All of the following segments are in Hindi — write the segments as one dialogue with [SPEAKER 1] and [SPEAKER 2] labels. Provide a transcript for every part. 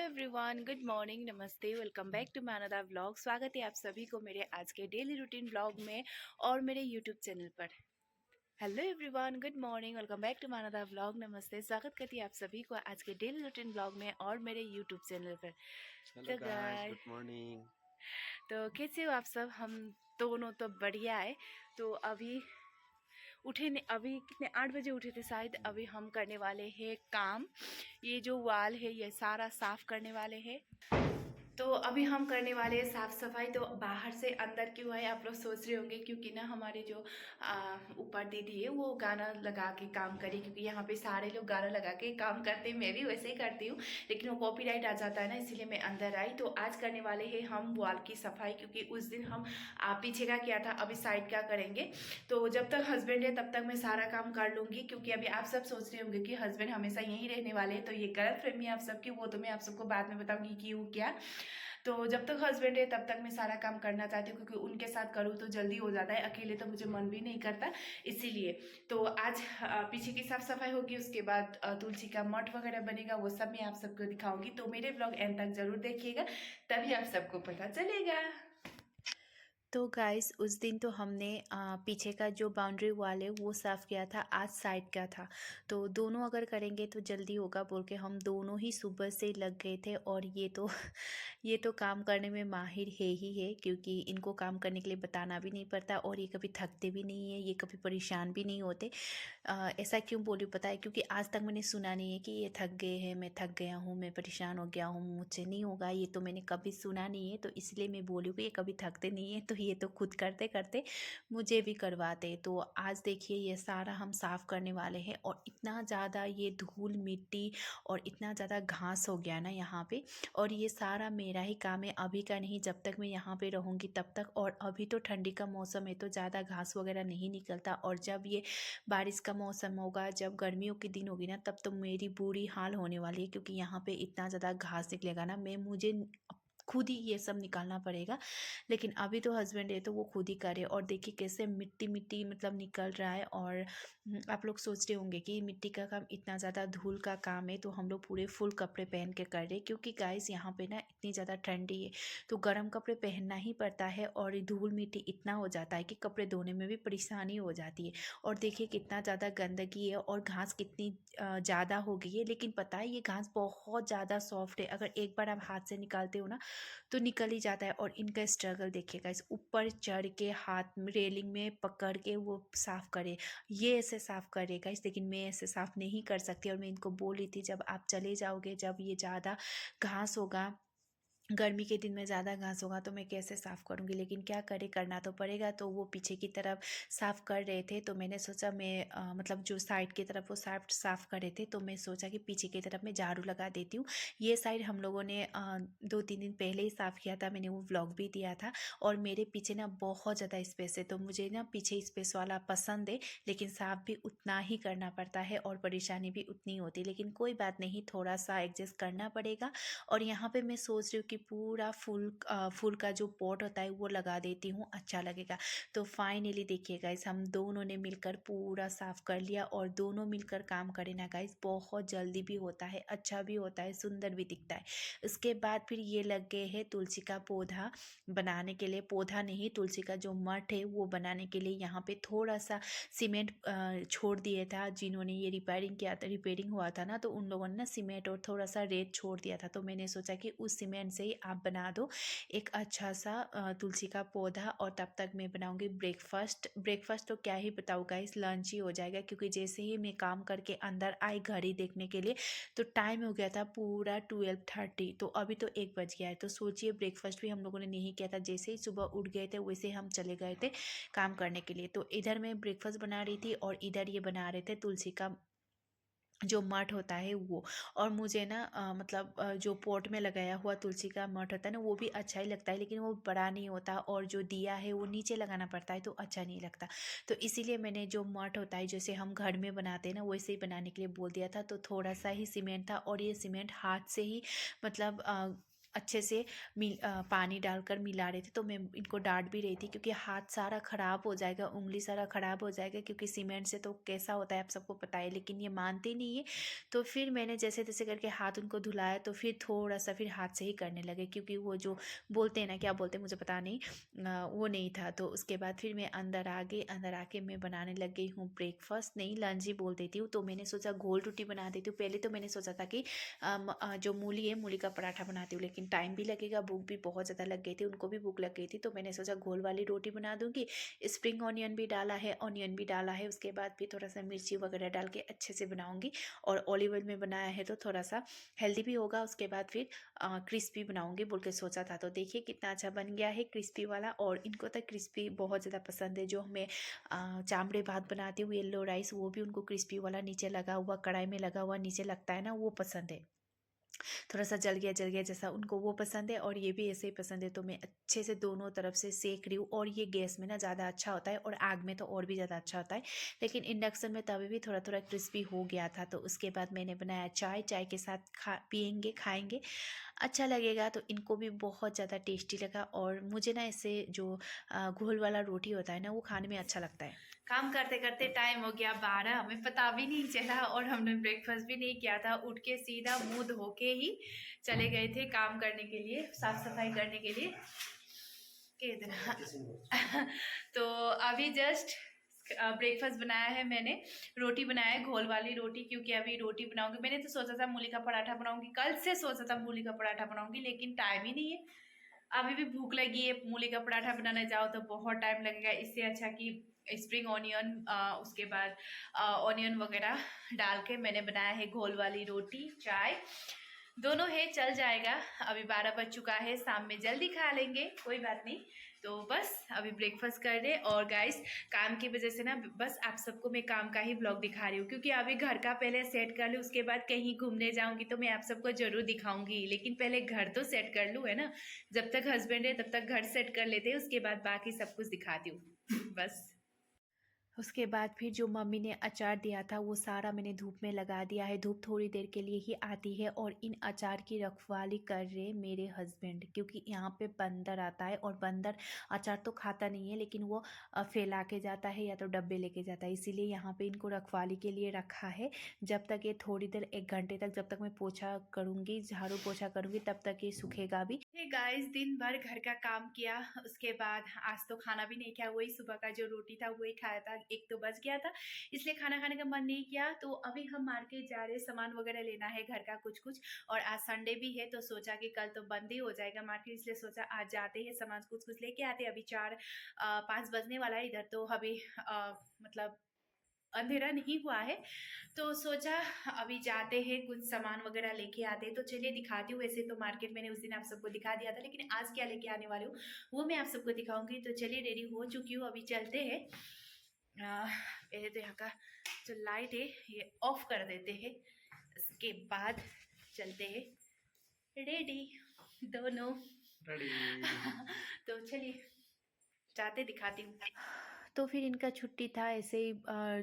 [SPEAKER 1] एवरीवन, गुड मॉर्निंग, नमस्ते, welcome back to my another vlog. स्वागत है आप सभी को मेरे आज के डेली रूटीन व्लॉग में और मेरे यूट्यूब चैनल पर। Hello everyone, good morning, welcome back to my another vlog. नमस्ते, स्वागत करती है आप सभी को आज के डेली रूटीन व्लॉग में और मेरे यूट्यूब चैनल पर।
[SPEAKER 2] Hello guys, good morning.
[SPEAKER 1] तो कैसे हो आप सब? हम दोनों तो बढ़िया है। तो अभी उठे ने अभी कितने 8 बजे उठे थे शायद। अभी हम करने वाले हैं काम। ये जो वाल है ये सारा साफ करने वाले हैं। तो अभी हम करने वाले हैं साफ़ सफाई। तो बाहर से अंदर क्यों है आप लोग सोच रहे होंगे, क्योंकि ना हमारे जो ऊपर दीदी है वो गाना लगा के काम करे, क्योंकि यहाँ पे सारे लोग गाना लगा के काम करते हैं। मैं भी वैसे ही करती हूँ, लेकिन वो कॉपीराइट आ जाता है ना, इसीलिए मैं अंदर आई। तो आज करने वाले हैं हम वॉल की सफाई, क्योंकि उस दिन हम पीछे का किया था, अभी साइड का करेंगे। तो जब तक हस्बैंड है तब तक मैं सारा काम कर लूँगी, क्योंकि अभी आप सब सोच रहे होंगे कि हस्बैंड हमेशा यहीं रहने वाले हैं। तो ये गलत फहमी आप सबकी, वो तो मैं आप सबको बाद में बताऊँगी क्यों क्या। तो जब तक हस्बैंड है तब तक मैं सारा काम करना चाहती हूँ, क्योंकि उनके साथ करूँ तो जल्दी हो जाता है, अकेले तो मुझे मन भी नहीं करता, इसीलिए। तो आज पीछे की साफ सफाई होगी, उसके बाद तुलसी का मठ वगैरह बनेगा, वो सब मैं आप सबको दिखाऊंगी। तो मेरे ब्लॉग एंड तक जरूर देखिएगा, तभी आप सबको पता चलेगा। तो गाइस उस दिन तो हमने पीछे का जो बाउंड्री वाल है वो साफ़ किया था, आज साइड का था। तो दोनों अगर करेंगे तो जल्दी होगा बोल के हम दोनों ही सुबह से लग गए थे। और ये तो ये तो काम करने में माहिर है ही है, क्योंकि इनको काम करने के लिए बताना भी नहीं पड़ता और ये कभी थकते भी नहीं है, ये कभी परेशान भी नहीं होते। ऐसा क्यों बोली पता है? क्योंकि आज तक मैंने सुना नहीं है कि ये थक गए हैं, मैं थक गया हूँ, मैं परेशान हो गया हूँ, मुझसे नहीं होगा, ये तो मैंने कभी सुना नहीं है। तो इसलिए मैं बोली कि ये कभी थकते नहीं है, तो ये तो खुद करते करते मुझे भी करवाते। तो आज देखिए ये सारा हम साफ़ करने वाले हैं, और इतना ज़्यादा ये धूल मिट्टी और इतना ज़्यादा घास हो गया ना यहाँ पे। और ये सारा मेरा ही काम है, अभी का नहीं, जब तक मैं यहाँ पे रहूँगी तब तक। और अभी तो ठंडी का मौसम है तो ज़्यादा घास वगैरह नहीं निकलता, और जब ये बारिश का मौसम होगा, जब गर्मियों के दिन होगी ना, तब तो मेरी बुरी हाल होने वाली है, क्योंकि यहाँ पे इतना ज़्यादा घास निकलेगा ना, मैं मुझे खुद ही ये सब निकालना पड़ेगा। लेकिन अभी तो हस्बैंड है तो वो खुद ही करे। और देखिए कैसे मिट्टी मिट्टी मतलब निकल रहा है। और आप लोग सोच रहे होंगे कि मिट्टी का काम, इतना ज़्यादा धूल का काम है, तो हम लोग पूरे फुल कपड़े पहन के कर रहे हैं, क्योंकि गाइस यहाँ पे ना इतनी ज़्यादा ठंडी है तो गर्म कपड़े पहनना ही पड़ता है। और धूल मिट्टी इतना हो जाता है कि कपड़े धोने में भी परेशानी हो जाती है। और देखिए कितना ज़्यादा गंदगी है और घास कितनी ज़्यादा हो गई है। लेकिन पता है ये घास बहुत ज़्यादा सॉफ्ट है, अगर एक बार आप हाथ से निकालते हो ना तो निकल ही जाता है। और इनका स्ट्रगल देखिएगा, इस ऊपर चढ़ के हाथ में रेलिंग में पकड़ के वो साफ़ करे, ये ऐसे साफ़ करेगा इस, लेकिन मैं ऐसे साफ़ नहीं कर सकती। और मैं इनको बोल रही थी जब आप चले जाओगे, जब ये ज़्यादा घास होगा, गर्मी के दिन में ज़्यादा घास होगा, तो मैं कैसे साफ़ करूँगी, लेकिन क्या करें, करना तो पड़ेगा। तो वो पीछे की तरफ साफ़ कर रहे थे, तो मैंने सोचा मैं मतलब जो साइड की तरफ वो साफ़ कर रहे थे, तो मैं सोचा कि पीछे की तरफ मैं झाड़ू लगा देती हूँ। ये साइड हम लोगों ने 2-3 दिन पहले ही साफ़ किया था, मैंने वो व्लॉग भी दिया था। और मेरे पीछे ना बहुत ज़्यादा स्पेस है, तो मुझे ना पीछे स्पेस वाला पसंद है, लेकिन साफ़ भी उतना ही करना पड़ता है और परेशानी भी उतनी होती है। लेकिन कोई बात नहीं, थोड़ा सा एडजस्ट करना पड़ेगा। और यहाँ पे मैं सोच रही हूँ कि पूरा फूल का जो पॉट होता है वो लगा देती हूँ, अच्छा लगेगा। तो फाइनली देखिए गाइस, हम दोनों ने मिलकर पूरा साफ़ कर लिया। और दोनों मिलकर काम करें ना गाइस, बहुत जल्दी भी होता है, अच्छा भी होता है, सुंदर भी दिखता है। उसके बाद फिर ये लग गए हैं तुलसी का पौधा बनाने के लिए, पौधा नहीं, तुलसी का जो मठ है वो बनाने के लिए। यहाँ पे थोड़ा सा सीमेंट छोड़ दिया था, जिन्होंने ये रिपेयरिंग किया था, रिपेयरिंग हुआ था ना, तो उन लोगों ने ना सीमेंट और थोड़ा सा रेत छोड़ दिया था। तो मैंने सोचा कि उस सीमेंट से ही आप बना दो एक अच्छा सा तुलसी का पौधा। और तब तक मैं बनाऊंगी ब्रेकफास्ट तो क्या ही बताऊँ गाइस, लंच ही हो जाएगा, क्योंकि जैसे ही मैं काम करके अंदर आई घड़ी देखने के लिए, तो टाइम हो गया था पूरा 12:30। तो अभी तो 1 बज गया है। तो सोचिए ब्रेकफास्ट भी हम लोगों ने नहीं किया था, जैसे ही सुबह उठ गए थे वैसे हम चले गए थे काम करने के लिए। तो इधर मैं ब्रेकफास्ट बना रही थी और इधर ये बना रहे थे तुलसी का जो मठ होता है वो। और मुझे ना मतलब जो पॉट में लगाया हुआ तुलसी का मठ होता है ना, वो भी अच्छा ही लगता है, लेकिन वो बड़ा नहीं होता, और जो दिया है वो नीचे लगाना पड़ता है, तो अच्छा नहीं लगता। तो इसीलिए मैंने जो मठ होता है जैसे हम घर में बनाते हैं ना, वैसे ही बनाने के लिए बोल दिया था। तो थोड़ा सा ही सीमेंट था, और ये सीमेंट हाथ से ही मतलब अच्छे से पानी डालकर मिला रहे थे। तो मैं इनको डांट भी रही थी क्योंकि हाथ सारा ख़राब हो जाएगा, उंगली सारा ख़राब हो जाएगा, क्योंकि सीमेंट से तो कैसा होता है आप सबको पता है। लेकिन ये मानते नहीं है। तो फिर मैंने जैसे तैसे करके हाथ उनको धुलाया, तो फिर थोड़ा सा फिर हाथ से ही करने लगे, क्योंकि वो जो बोलते हैं ना, क्या बोलते हैं मुझे पता नहीं, वो नहीं था। तो उसके बाद फिर मैं अंदर आ गई। अंदर आके मैं बनाने लग गई हूँ ब्रेकफास्ट, नहीं लंच ही बोल देती हूँ। तो मैंने सोचा गोल रोटी बना देती हूँ। पहले तो मैंने सोचा था कि जो मूली है, मूली का पराठा बनाती हूँ, लेकिन टाइम भी लगेगा, भूख भी बहुत ज़्यादा लग गई थी, उनको भी भूख लग गई थी। तो मैंने सोचा गोल वाली रोटी बना दूँगी। स्प्रिंग ऑनियन भी डाला है, ऑनियन भी डाला है, उसके बाद फिर थोड़ा सा मिर्ची वगैरह डाल के अच्छे से बनाऊँगी। और ऑलिव ऑयल में बनाया है तो थोड़ा सा हेल्दी भी होगा। उसके बाद फिर क्रिस्पी बनाऊँगी बोल के सोचा था। तो देखिए कितना अच्छा बन गया है क्रिस्पी वाला। और इनको तो क्रिस्पी बहुत ज़्यादा पसंद है। जो मैं चावड़े भात बनाती हूँ, येलो राइस, वो भी उनको क्रिस्पी वाला नीचे लगा हुआ, कढ़ाई में लगा हुआ नीचे लगता है ना, वो पसंद है। थोड़ा सा जल गया जैसा, उनको वो पसंद है और ये भी ऐसे ही पसंद है। तो मैं अच्छे से दोनों तरफ से सेक रही हूँ। और ये गैस में ना ज़्यादा अच्छा होता है और आग में तो और भी ज़्यादा अच्छा होता है, लेकिन इंडक्शन में तभी भी थोड़ा थोड़ा क्रिस्पी हो गया था। तो उसके बाद मैंने बनाया चाय, चाय के साथ पियेंगे, खाएंगे, अच्छा लगेगा। तो इनको भी बहुत ज़्यादा टेस्टी लगा। और मुझे ना ऐसे जो घोल वाला रोटी होता है ना, वो खाने में अच्छा लगता है। काम करते करते टाइम हो गया 12, हमें पता भी नहीं चला और हमने ब्रेकफास्ट भी नहीं किया था। उठ के सीधा मुंह धो के ही चले गए थे काम करने के लिए, साफ सफाई करने के लिए। तो अभी जस्ट ब्रेकफास्ट बनाया है मैंने, रोटी बनाया है, घोल वाली रोटी, क्योंकि अभी रोटी बनाऊंगी। मैंने तो सोचा था मूली का पराठा बनाऊंगी, कल से सोचा था मूली का पराठा बनाऊंगी, लेकिन टाइम ही नहीं है। अभी भी भूख लगी है, मूली का पराठा बनाने जाओ तो बहुत टाइम लगेगा। इससे अच्छा कि स्प्रिंग ऑनियन, उसके बाद ऑनियन वगैरह डाल के मैंने बनाया है घोल वाली रोटी, चाय दोनों है, चल जाएगा। अभी 12 बज चुका है, शाम में जल्दी खा लेंगे, कोई बात नहीं। तो बस अभी ब्रेकफास्ट कर रहे। और गाइस, काम की वजह से ना बस आप सबको मैं काम का ही ब्लॉग दिखा रही हूँ, क्योंकि अभी घर का पहले सेट कर लूँ, उसके बाद कहीं घूमने जाऊंगी तो मैं आप सबको जरूर दिखाऊंगी। लेकिन पहले घर तो सेट कर लूँ, है ना। जब तक हस्बैंड है तब तक घर सेट कर लेते हैं, उसके बाद बाकी सब कुछ दिखाती हूँ बस। उसके बाद फिर जो मम्मी ने अचार दिया था वो सारा मैंने धूप में लगा दिया है। धूप थोड़ी देर के लिए ही आती है। और इन अचार की रखवाली कर रहे मेरे हस्बैंड, क्योंकि यहाँ पे बंदर आता है और बंदर अचार तो खाता नहीं है, लेकिन वो फैला के जाता है या तो डब्बे लेके जाता है। इसीलिए यहाँ पे इनको रखवाली के लिए रखा है। जब तक ये थोड़ी देर, 1 घंटे तक, जब तक मैं पोछा करूँगी, झाड़ू पोछा करूँगी, तब तक ये सूखेगा भी। गाइस, दिन भर घर का काम किया, उसके बाद आज तो खाना भी नहीं खाया, वही सुबह का जो रोटी था वही खाया था। 1 तो बज गया था, इसलिए खाना खाने का मन नहीं किया। तो अभी हम मार्केट जा रहे, सामान वगैरह लेना है घर का कुछ कुछ। और आज संडे भी है, तो सोचा कि कल तो बंद ही हो जाएगा मार्केट, इसलिए सोचा आज जाते हैं, सामान कुछ कुछ लेके आते। अभी 4-5 बजने वाला है इधर, तो अभी मतलब अंधेरा नहीं हुआ है। तो सोचा अभी जाते हैं, कुछ सामान वगैरह लेके आते हैं। तो चलिए दिखाती हूँ। वैसे तो मार्केट मैंने उस दिन आप सबको दिखा दिया था, लेकिन आज क्या लेके आने वाली हूँ वो मैं आप सबको दिखाऊंगी। तो चलिए, रेडी हो चुकी हूँ, अभी चलते हैं। पहले तो यहाँ का जो लाइट है ये ऑफ कर देते हैं, इसके बाद चलते हैं। रेडी दोनों
[SPEAKER 2] Ready.
[SPEAKER 1] तो चलिए जाते, दिखाती हूँ। तो फिर इनका छुट्टी था, ऐसे ही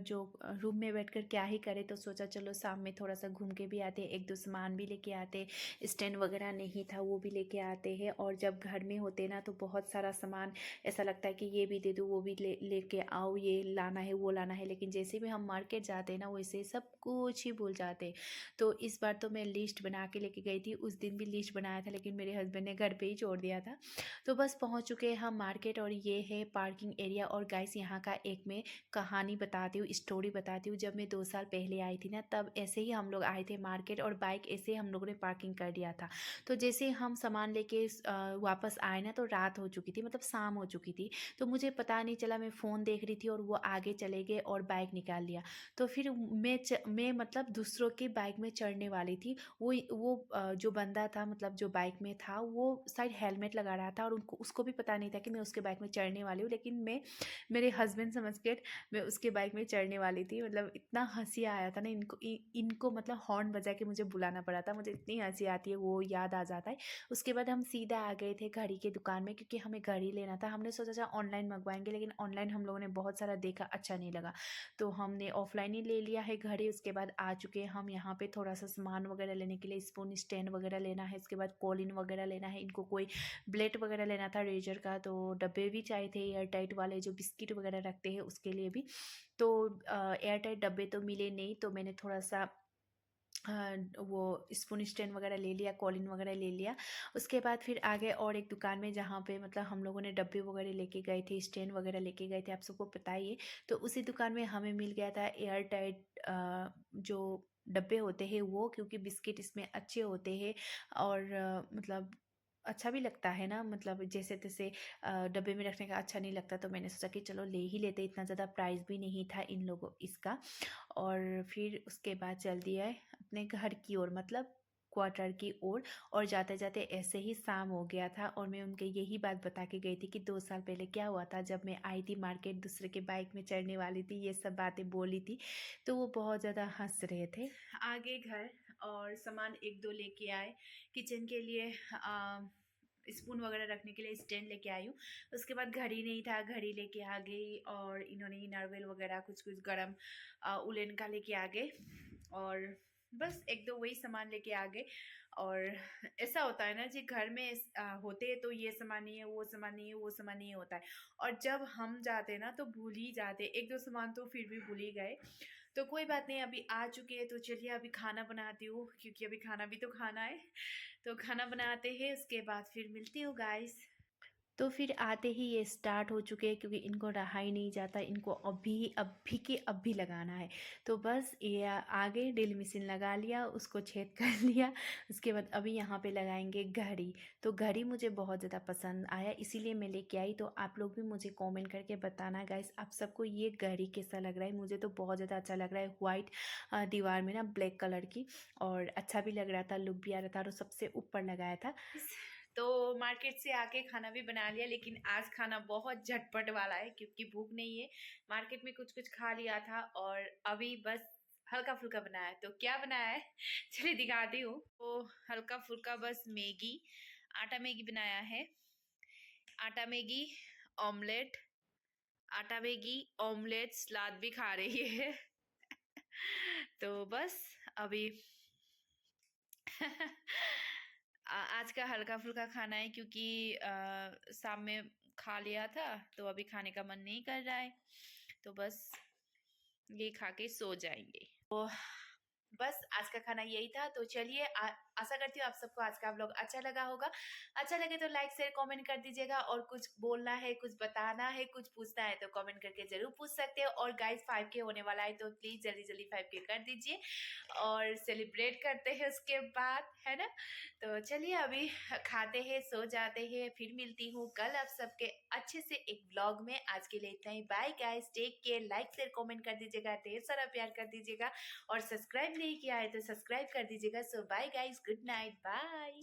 [SPEAKER 1] जो रूम में बैठकर क्या ही करे। तो सोचा चलो शाम में थोड़ा सा घूम के भी आते, 1-2 सामान भी लेके आते। स्टैंड वगैरह नहीं था, वो भी लेके आते हैं। और जब घर में होते ना तो बहुत सारा सामान ऐसा लगता है कि ये भी दे दो, वो भी लेके आओ, ये लाना है, वो लाना है। लेकिन जैसे भी हम मार्केट जाते हैं ना, वैसे सब कुछ ही भूल जाते। तो इस बार तो मैं लिस्ट बना के लेके गई थी, उस दिन भी लिस्ट बनाया था, लेकिन मेरे हस्बैंड ने घर पर ही छोड़ दिया था। तो बस पहुंच चुके हैं हम मार्केट। और ये है पार्किंग एरिया। और गाइस, यहाँ का एक मैं कहानी बताती हूँ, स्टोरी बताती हूँ। जब मैं 2 साल पहले आई थी ना, तब ऐसे ही हम लोग आए थे मार्केट, और बाइक ऐसे ही हम लोगों ने पार्किंग कर दिया था। तो जैसे हम सामान लेके वापस आए ना, तो रात हो चुकी थी, मतलब शाम हो चुकी थी। तो मुझे पता नहीं चला, मैं फ़ोन देख रही थी और वो आगे चले गए और बाइक निकाल लिया। तो फिर मैं मतलब दूसरों की बाइक में चढ़ने वाली थी। वो जो बंदा था, मतलब जो बाइक में था, वो शायद हेलमेट लगा रहा था, और उसको भी पता नहीं था कि मैं उसके बाइक में चढ़ने वाली हूँ। लेकिन मैं मेरे हस्बैंड समझ के मैं उसके बाइक में चढ़ने वाली थी। मतलब इतना हँसी आया था ना, इनको मतलब हॉर्न बजा के मुझे बुलाना पड़ा था। मुझे इतनी हँसी आती है, वो याद आ जाता है। उसके बाद हम सीधा आ गए थे घड़ी की दुकान में, क्योंकि हमें घड़ी लेना था। हमने सोचा था ऑनलाइन मंगवाएंगे, लेकिन ऑनलाइन हम लोगों ने बहुत सारा देखा, अच्छा नहीं लगा, तो हमने ऑफलाइन ही ले लिया है घड़ी। उसके बाद आ चुके हैं हम यहाँ पे थोड़ा सा सामान वगैरह लेने के लिए। स्पून स्टैंड वगैरह लेना है, उसके बाद कॉलिन वगैरह लेना है, इनको कोई ब्लेड वगैरह लेना था रेजर का, तो डब्बे भी चाहिए थे एयर टाइट वाले जो बिस्किट वगैरह रखते हैं उसके लिए भी। तो एयर टाइट डब्बे तो मिले नहीं, तो मैंने थोड़ा सा वो स्पून स्टैंड वगैरह ले लिया, कॉलिन वगैरह ले लिया। उसके बाद फिर आगे और एक दुकान में, जहाँ पे मतलब हम लोगों ने डब्बे वगैरह लेके गए थे, स्टैंड वगैरह लेके गए थे, आप सबको पता ही है। तो उसी दुकान में हमें मिल गया था एयर टाइट जो डब्बे होते हैं वो, क्योंकि बिस्किट इसमें अच्छे होते हैं और मतलब अच्छा भी लगता है ना, मतलब जैसे तैसे डब्बे में रखने का अच्छा नहीं लगता। तो मैंने सोचा कि चलो ले ही लेते, इतना ज़्यादा प्राइस भी नहीं था इन लोगों इसका। और फिर उसके बाद चल दिया है अपने घर की ओर, मतलब क्वार्टर की ओर। और जाते जाते ऐसे ही शाम हो गया था, और मैं उनके यही बात बता के गई थी कि 2 साल पहले क्या हुआ था जब मैं आई थी मार्केट, दूसरे के बाइक में चढ़ने वाली थी, ये सब बातें बोली थी। तो वो बहुत ज़्यादा हंस रहे थे। आगे घर और सामान एक दो लेके आए किचन के लिए। स्पून वगैरह रखने के लिए स्टैंड लेके आई हूँ। उसके बाद घड़ी नहीं था, घड़ी लेके आ गई। और इन्होंने इनरवेल वगैरह कुछ कुछ गर्म उलेन का लेके आ गए। और बस एक दो वही सामान लेके आ गए। और ऐसा होता है ना जी, घर में होते हैं तो ये सामान नहीं है, वो सामान नहीं है, वो सामान नहीं होता है। और जब हम जाते हैं ना तो भूल ही जाते, एक दो सामान तो फिर भी भूल ही गए। तो कोई बात नहीं, अभी आ चुके हैं तो चलिए अभी खाना बनाती हूँ, क्योंकि अभी खाना भी तो खाना है। तो खाना बनाते हैं, उसके बाद फिर मिलती हूँ गाइस। तो फिर आते ही ये स्टार्ट हो चुके हैं, क्योंकि इनको रहा ही नहीं जाता, इनको अभी के अभी लगाना है। तो बस ये आगे ड्रिल मशीन लगा लिया, उसको छेद कर लिया। उसके बाद अभी यहाँ पे लगाएंगे घड़ी। तो घड़ी मुझे बहुत ज़्यादा पसंद आया, इसीलिए मैं लेके आई। तो आप लोग भी मुझे कमेंट करके बताना गाइस, आप सबको ये घड़ी कैसा लग रहा है। मुझे तो बहुत ज़्यादा अच्छा लग रहा है, वाइट दीवार में ना ब्लैक कलर की, और अच्छा भी लग रहा था, लुक भी आ रहा था, और सबसे ऊपर लगाया था। तो मार्केट से आके खाना भी बना लिया, लेकिन आज खाना बहुत झटपट वाला है, क्योंकि भूख नहीं है। मार्केट में कुछ कुछ खा लिया था, और अभी बस हल्का फुल्का बनाया है। तो क्या बनाया है चलिए दिखाती हूँ। तो हल्का फुल्का बस मैगी, आटा मैगी बनाया है। आटा मैगी, ऑमलेट, आटा मैगी ऑमलेट, सलाद भी खा रही है तो बस अभी आज का हल्का फुल्का खाना है, क्योंकि शाम में खा लिया था, तो अभी खाने का मन नहीं कर रहा है। तो बस ये खा के सो जाएंगे। तो बस आज का खाना यही था। तो चलिए, आशा करती हूँ आप सबको आज का व्लॉग अच्छा लगा होगा। अच्छा लगे तो लाइक शेयर कमेंट कर दीजिएगा, और कुछ बोलना है, कुछ बताना है, कुछ पूछना है तो कमेंट करके जरूर पूछ सकते हो। और गाइस 5K होने वाला है, तो प्लीज जल्दी जल्दी 5K कर दीजिए, और सेलिब्रेट करते हैं उसके बाद, है ना। तो चलिए अभी खाते हैं, सो जाते हैं, फिर मिलती हूँ कल आप सबके अच्छे से एक व्लॉग में। आज के लिए इतना ही, bye guys, take care, like share comment कर दीजिएगा, ढेर सारा प्यार कर दीजिएगा, और सब्सक्राइब नहीं किया है तो सब्सक्राइब कर दीजिएगा। So bye guys, good night, bye.